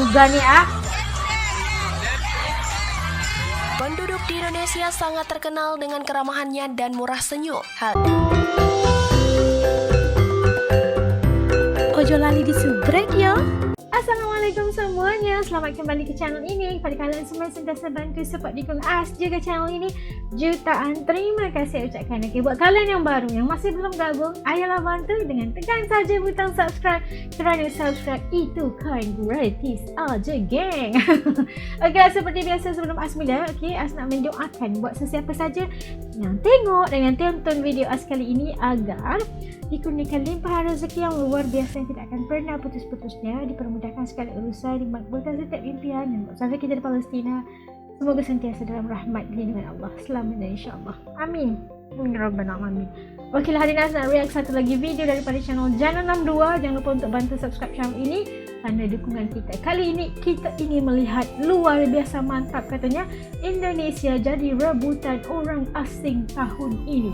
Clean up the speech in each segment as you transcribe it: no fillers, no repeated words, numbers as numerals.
juga nih ah. Penduduk di Indonesia sangat terkenal dengan keramahannya dan murah senyum. Ojo lali disubrek ya. Assalamualaikum semuanya, selamat kembali ke channel ini. Pada kalian semua yang sentiasa bantu support dukung As juga channel ini, jutaan terima kasih ucapkan. Okay, buat kalian yang baru yang masih belum gabung, ayolah bantu dengan tekan saja butang subscribe, kerana subscribe itu kan gratis aja geng. Okay, seperti biasa sebelum As mula, As nak mendoakan buat sesiapa saja yang tengok dan yang tonton video As kali ini agar dikurniakan limpahan rezeki yang luar biasa yang tidak akan pernah putus-putusnya, dipermudahkan segala urusan, dimakbulkan setiap impian, dan buat sampai kita di Palestina semoga sentiasa dalam rahmat lindungan Allah selamanya insyaAllah. Amin. Rabbana alamin. Okey lah, hari ini nak react satu lagi video daripada channel Jana 62. Jangan lupa untuk bantu subscribe channel ini tanda dukungan kita. Kali ini kita ingin melihat luar biasa mantap katanya Indonesia jadi rebutan orang asing tahun ini.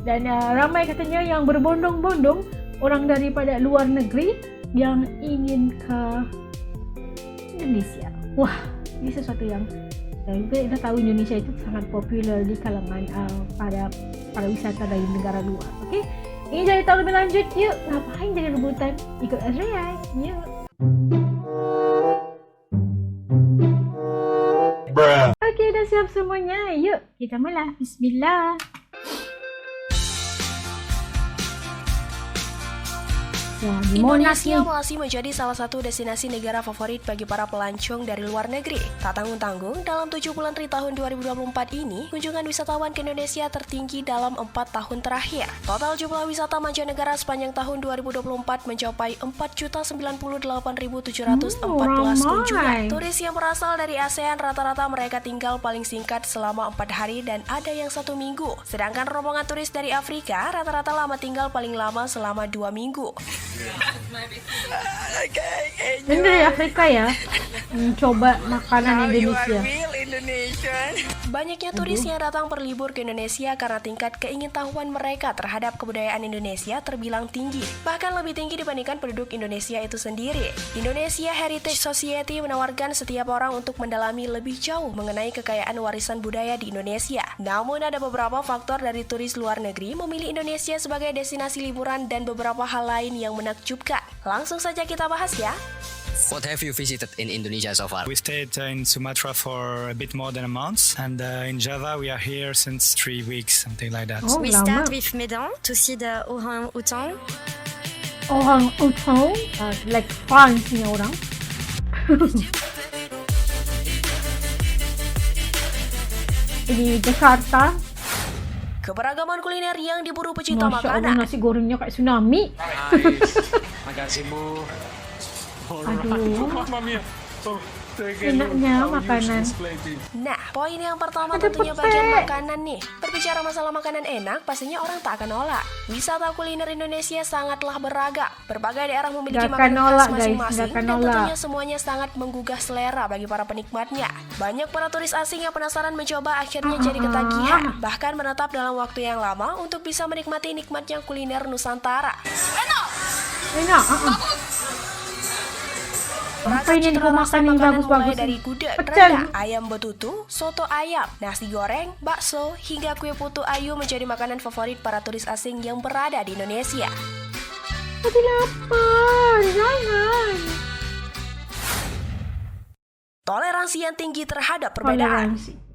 Dan ramai katanya yang berbondong-bondong orang daripada luar negeri yang ingin ke Indonesia. Wah, ini sesuatu yang kita dah tahu Indonesia itu sangat popular di kalangan para wisata dari negara luar. Okey, ingin jadi tahu lebih lanjut, yuk ngapain jadi rebutan? Ikut Azrian, yuk. Okey, dah siap semuanya, yuk kita mula. Bismillah. Indonesia masih menjadi salah satu destinasi negara favorit bagi para pelancong dari luar negeri. Tak tanggung-tanggung, dalam 7 bulan di tahun 2024 ini, kunjungan wisatawan ke Indonesia tertinggi dalam 4 tahun terakhir. Total jumlah wisata mancanegara sepanjang tahun 2024 mencapai 4.098.714 kunjungan. Turis yang berasal dari ASEAN rata-rata mereka tinggal paling singkat selama 4 hari dan ada yang 1 minggu. Sedangkan rombongan turis dari Afrika rata-rata lama tinggal paling lama selama 2 minggu. Ini dari Afrika ya, mencoba makanan Indonesia. Banyaknya turis yang datang berlibur ke Indonesia karena tingkat keingintahuan mereka terhadap kebudayaan Indonesia terbilang tinggi, bahkan lebih tinggi dibandingkan penduduk Indonesia itu sendiri. Indonesia Heritage Society menawarkan setiap orang untuk mendalami lebih jauh mengenai kekayaan warisan budaya di Indonesia. Namun ada beberapa faktor dari turis luar negeri memilih Indonesia sebagai destinasi liburan dan beberapa hal lain yang menakjubkan. Langsung saja kita bahas ya. What have you visited in Indonesia so far? We stayed in Sumatra for a bit more than a month, and in Java we are here since 3 weeks, something like that. Oh, We lama. start with Medan to see the orang-outan. Orang-outan, like France punya orang. Di Jakarta. Keberagaman kuliner yang diburu pecinta Masya Allah, makanan. nasi gorengnya kayak tsunami. Makasih Bu. Aduh, enaknya makanan. Nah, poin yang pertama Ada tentunya pete. bagian makanan nih. Berbicara masalah makanan enak, pastinya orang tak akan nolak. Wisata kuliner Indonesia sangatlah beragam. Berbagai daerah memiliki Nggak akan makanan nolak, khas guys. masing-masing Nggak akan dan nolak. tentunya semuanya sangat menggugah selera bagi para penikmatnya. Banyak para turis asing yang penasaran mencoba akhirnya jadi ketagihan, bahkan menetap dalam waktu yang lama untuk bisa menikmati nikmatnya kuliner Nusantara. Enak. Apa ini Cita rasa makan yang makanan bagus-bagus? mulai dari gudeg, Pecel. rendang, ayam betutu, soto ayam, nasi goreng, bakso, hingga kue putu ayu menjadi makanan favorit para turis asing yang berada di Indonesia. Tapi lapar, jangan. Toleransi yang tinggi terhadap perbedaan. Toleransi.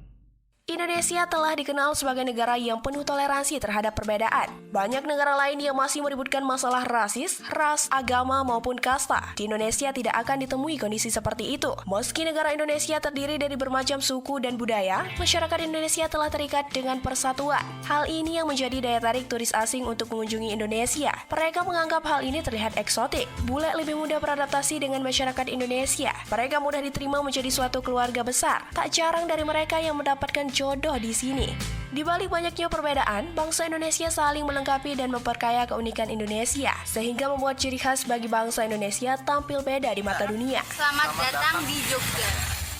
Indonesia telah dikenal sebagai negara yang penuh toleransi terhadap perbedaan. Banyak negara lain yang masih meributkan masalah rasis, ras, agama, maupun kasta. Di Indonesia tidak akan ditemui kondisi seperti itu. Meski negara Indonesia terdiri dari bermacam suku dan budaya, masyarakat Indonesia telah terikat dengan persatuan. Hal ini yang menjadi daya tarik turis asing untuk mengunjungi Indonesia. Mereka menganggap hal ini terlihat eksotik. Bule lebih mudah beradaptasi dengan masyarakat Indonesia. Mereka mudah diterima menjadi suatu keluarga besar. Tak jarang dari mereka yang mendapatkan jodoh di sini. Di balik banyaknya perbedaan, bangsa Indonesia saling melengkapi dan memperkaya keunikan Indonesia, sehingga membuat ciri khas bagi bangsa Indonesia tampil beda di mata dunia. Selamat datang di Jogja.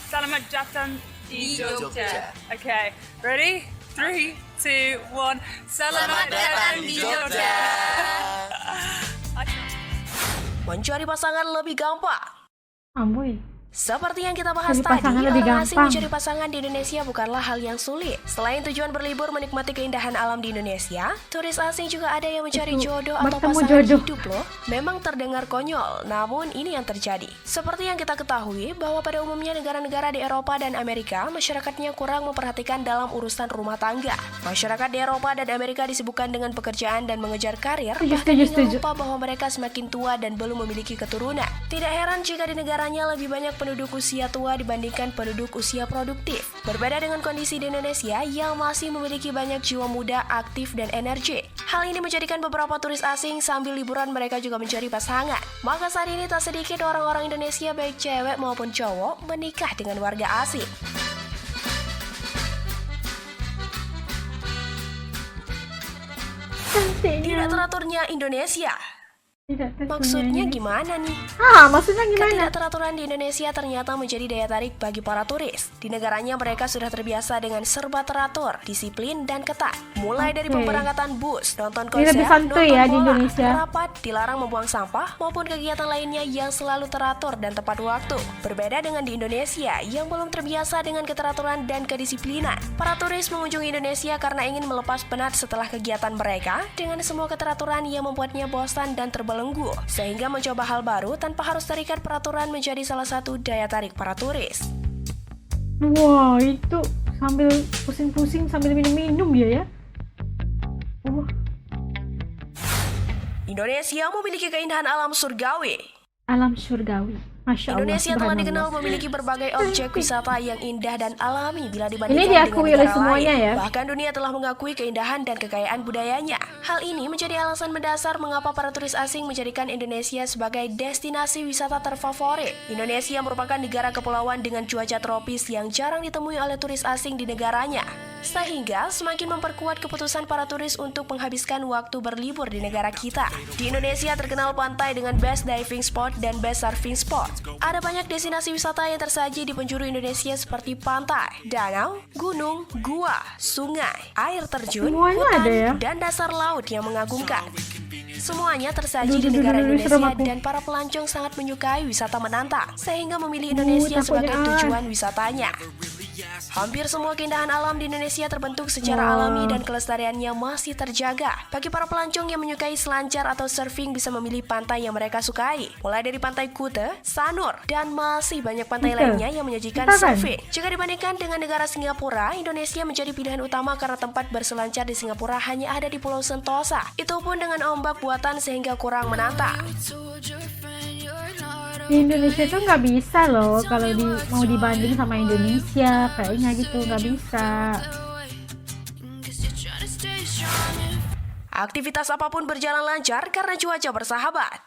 Selamat datang di Jogja. Okay, ready? 3, 2, 1. Selamat datang di Jogja. Mencari pasangan lebih gampang. Amboi. Seperti yang kita bahas Cari tadi, pasangan lebih orang asing gampang. mencari pasangan di Indonesia bukanlah hal yang sulit. Selain tujuan berlibur menikmati keindahan alam di Indonesia, turis asing juga ada yang mencari Itu, jodoh atau bertemu pasangan jodoh. hidup loh. Memang terdengar konyol, namun ini yang terjadi. Seperti yang kita ketahui bahwa pada umumnya negara-negara di Eropa dan Amerika, masyarakatnya kurang memperhatikan dalam urusan rumah tangga. Masyarakat di Eropa dan Amerika disibukkan dengan pekerjaan dan mengejar karir, bahkan hingga lupa bahwa mereka semakin tua dan belum memiliki keturunan. Tidak heran jika di negaranya lebih banyak penduduk usia tua dibandingkan penduduk usia produktif. Berbeda dengan kondisi di Indonesia yang masih memiliki banyak jiwa muda, aktif, dan energi. Hal ini menjadikan beberapa turis asing sambil liburan mereka juga mencari pasangan. Maka saat ini tak sedikit orang-orang Indonesia baik cewek maupun cowok menikah dengan warga asing. Tidak teraturnya Indonesia. Maksudnya gimana nih? Maksudnya gimana? Ketidakteraturan di Indonesia ternyata menjadi daya tarik bagi para turis. Di negaranya mereka sudah terbiasa dengan serba teratur, disiplin, dan ketat. Mulai dari pemberangkatan bus, nonton konser, lebih santuy nonton ya di bola, Indonesia. rapat, dilarang membuang sampah, maupun kegiatan lainnya yang selalu teratur dan tepat waktu. Berbeda dengan di Indonesia yang belum terbiasa dengan keteraturan dan kedisiplinan. Para turis mengunjungi Indonesia karena ingin melepas penat setelah kegiatan mereka dengan semua keteraturan yang membuatnya bosan dan terbelenggu, sehingga mencoba hal baru tanpa harus terikat peraturan menjadi salah satu daya tarik para turis. Wah, itu sambil pusing-pusing sambil minum-minum dia ya. Indonesia memiliki keindahan alam surgawi. Alam surgawi. Masya Allah. Indonesia telah subhanallah. dikenal memiliki berbagai objek wisata yang indah dan alami bila dibandingkan Ini dengan diakui negara oleh semuanya lain. ya. Bahkan dunia telah mengakui keindahan dan kekayaan budayanya. Hal ini menjadi alasan mendasar mengapa para turis asing menjadikan Indonesia sebagai destinasi wisata terfavorit. Indonesia merupakan negara kepulauan dengan cuaca tropis yang jarang ditemui oleh turis asing di negaranya. Sehingga semakin memperkuat keputusan para turis untuk menghabiskan waktu berlibur di negara kita. Di Indonesia terkenal pantai dengan best diving spot dan best surfing spot. Ada banyak destinasi wisata yang tersaji di penjuru Indonesia seperti pantai, danau, gunung, gua, sungai, air terjun, Semuanya hutan, ada ya? dan dasar laut yang mengagumkan. Semuanya tersaji di Duh, negara serem Indonesia aku. dan para pelancong sangat menyukai wisata menantang, sehingga memilih Indonesia sebagai takutnya. tujuan wisatanya. Hampir semua keindahan alam di Indonesia terbentuk secara Wah. alami dan kelestariannya masih terjaga. Bagi para pelancong yang menyukai selancar atau surfing bisa memilih pantai yang mereka sukai. Mulai dari pantai Kuta, Sanur, dan masih banyak pantai Kuta. lainnya yang menyajikan Kita kan? surfing. Jika dibandingkan dengan negara Singapura, Indonesia menjadi pilihan utama karena tempat berselancar di Singapura hanya ada di Pulau Sentosa. Itu pun dengan ombak buatan sehingga kurang menantang. Di Indonesia tuh nggak bisa loh kalau mau dibanding sama Indonesia, kayaknya gitu nggak bisa. Aktivitas apapun berjalan lancar karena cuaca bersahabat.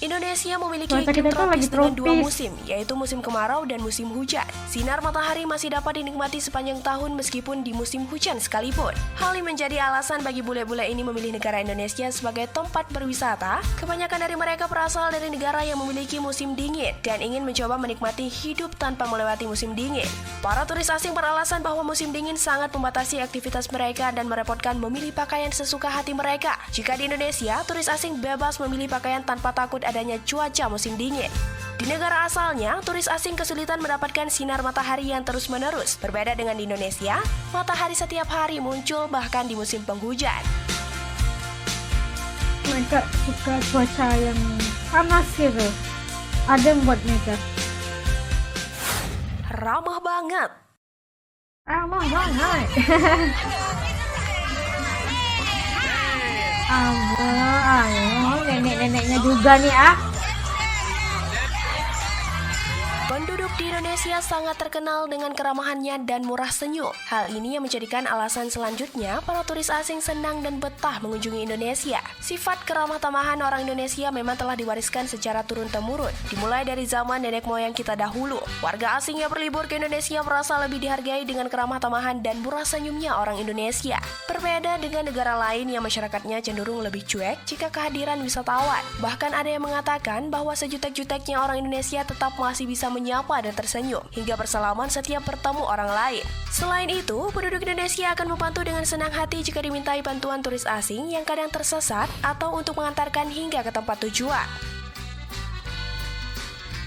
Indonesia memiliki Cuaca iklim kita tuh lagi tropis dengan dua tropis. musim, yaitu musim kemarau dan musim hujan. Sinar matahari masih dapat dinikmati sepanjang tahun meskipun di musim hujan sekalipun. Hal ini menjadi alasan bagi bule-bule ini memilih negara Indonesia sebagai tempat berwisata. Kebanyakan dari mereka berasal dari negara yang memiliki musim dingin dan ingin mencoba menikmati hidup tanpa melewati musim dingin. Para turis asing beralasan bahwa musim dingin sangat membatasi aktivitas mereka dan merepotkan memilih pakaian sesuka hati mereka. Jika di Indonesia, turis asing bebas memilih pakaian tanpa takut adanya cuaca musim dingin. Di negara asalnya, turis asing kesulitan mendapatkan sinar matahari yang terus-menerus. Berbeda dengan di Indonesia, matahari setiap hari muncul bahkan di musim penghujan. Mereka suka cuaca yang panas gitu. Adem buat mereka. Ramah banget. Ramah banget. Ayo, nenek-neneknya juga nih ah. Penduduk di Indonesia sangat terkenal dengan keramahannya dan murah senyum. Hal ini yang menjadikan alasan selanjutnya para turis asing senang dan betah mengunjungi Indonesia. Sifat keramah tamahan orang Indonesia memang telah diwariskan secara turun-temurun, dimulai dari zaman nenek moyang kita dahulu. Warga asing yang berlibur ke Indonesia merasa lebih dihargai dengan keramah tamahan dan murah senyumnya orang Indonesia. Berbeda dengan negara lain yang masyarakatnya cenderung lebih cuek jika kehadiran wisatawan. Bahkan ada yang mengatakan bahwa sejutek-juteknya orang Indonesia tetap masih bisa menyapa dan tersenyum hingga bersalaman setiap bertemu orang lain. Selain itu, penduduk Indonesia akan membantu dengan senang hati jika dimintai bantuan turis asing yang kadang tersesat atau untuk mengantarkan hingga ke tempat tujuan.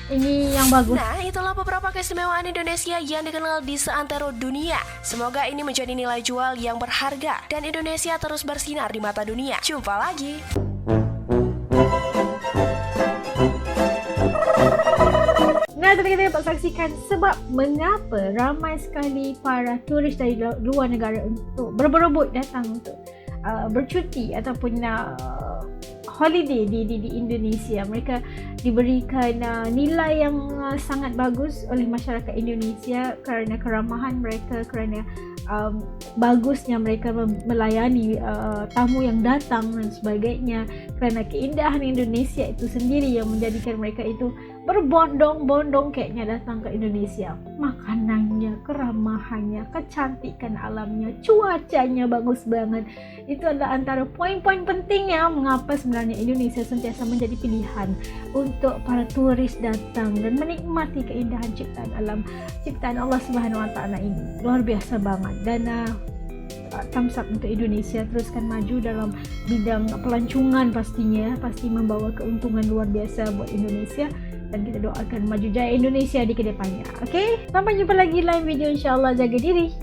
Ini yang bagus. Nah, itulah beberapa keistimewaan Indonesia yang dikenal di seantero dunia. Semoga ini menjadi nilai jual yang berharga dan Indonesia terus bersinar di mata dunia. Jumpa lagi. Nah, tadi kita dapat saksikan sebab mengapa ramai sekali para turis dari luar negara untuk berebut datang untuk bercuti ataupun holiday di Indonesia. Mereka diberikan nilai yang sangat bagus oleh masyarakat Indonesia kerana keramahan mereka, kerana bagusnya mereka melayani tamu yang datang dan sebagainya, kerana keindahan Indonesia itu sendiri yang menjadikan mereka itu berbondong-bondong kayaknya datang ke Indonesia. Makanannya, keramahannya, kecantikan alamnya, cuacanya bagus banget. Itu adalah antara poin-poin pentingnya mengapa sebenarnya Indonesia sentiasa menjadi pilihan untuk para turis datang dan menikmati keindahan ciptaan alam, ciptaan Allah Subhanahu Wa Taala ini. Luar biasa banget. Dan thumbs up untuk Indonesia, teruskan maju dalam bidang pelancongan, pastinya pasti membawa keuntungan luar biasa buat Indonesia, dan kita doakan maju jaya Indonesia di kedepannya. Okey, sampai jumpa lagi lain video, insyaAllah. Jaga diri.